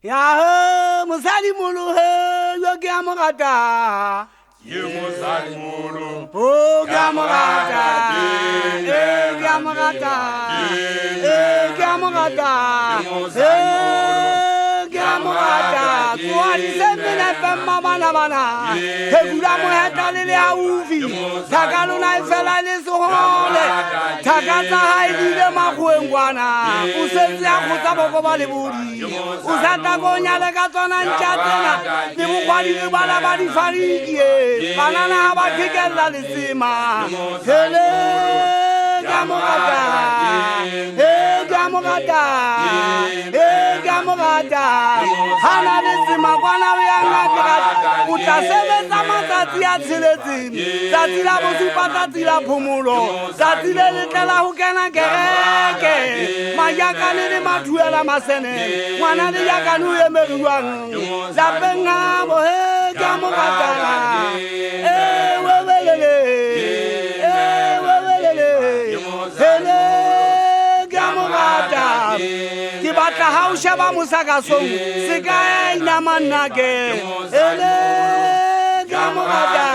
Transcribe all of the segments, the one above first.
Ya mosadi molo he yo ke amogata ye mosadi molo o ke amogata ke amogata ke amogata ke amogata kwa disemene pemma bana he bula mo heta le aufi takalo na ifela le sohole takatsa ha ile magwengwana o setse a khotsa boko ba le bodi o sata gonya le ka tsona ntjatsena le bogwadi le bala ba di fariki banana ha ba khekella le tsema hele kamogata kamogata hana le tsema kwana ya ngaka o tla sebetsa matsatsi a tsheletseng tsatsi la bosupa tsatsi la phomolo tsatsi le letlela ho kena kereke mayakane le mathuela masene ngwana le yakane o emegiwang lapeng abo he kamogata wewelele hele kamogata ke batla ha o sheba mosakasong se ka ina mannake hele kamogata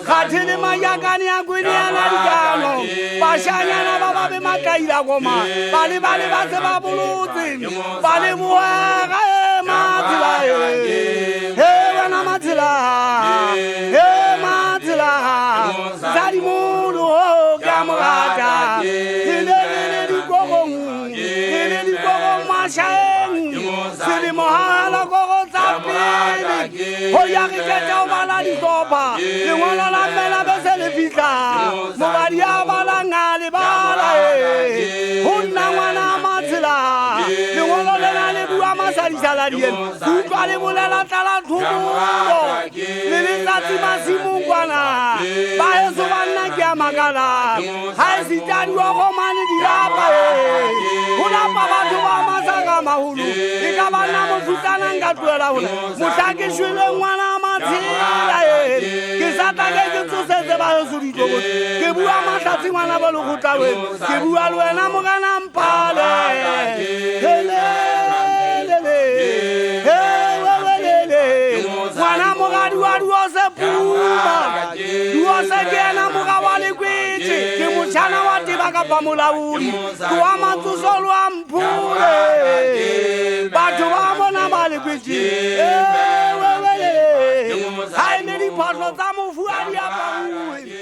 khathile mayakane ya kwini ya dikano bashanyana ba ba be makaila goma bale ba se ba bolotse bale boaga matsela he wana matsela he matsela zali mulu kamogata ile di kogong masheng sili mohala gogo tsapili ho ya ke tsa o bala di topa le ngwana la mela be se le fitla mo ba di abala ngale bala ho nna ngwana matsela le ngwana le na le bua masadi saladien ku kwa le bolela tala thubulo le tsatsi masimungwana ba eso banna ke amagala ha se tadi wa go mane di lapa hona pa batho ba masaka mahulu e ka bana mo futana nga tloela hona motake shwele ngwana matsela ke sata ke tsosetse ba so di tlobo ke bua matsatsi ngwana ba lo gotla we ke bua le wena mo kana mpale hele ngwana mogadi wa duo se puma duo se kena mogawale kwetse ke motšhana wa teba kapa molaodi kwa matsosolo a mphule batho ba bona ba le kwetse ha e ne diphoso tsa mofu a di apauwe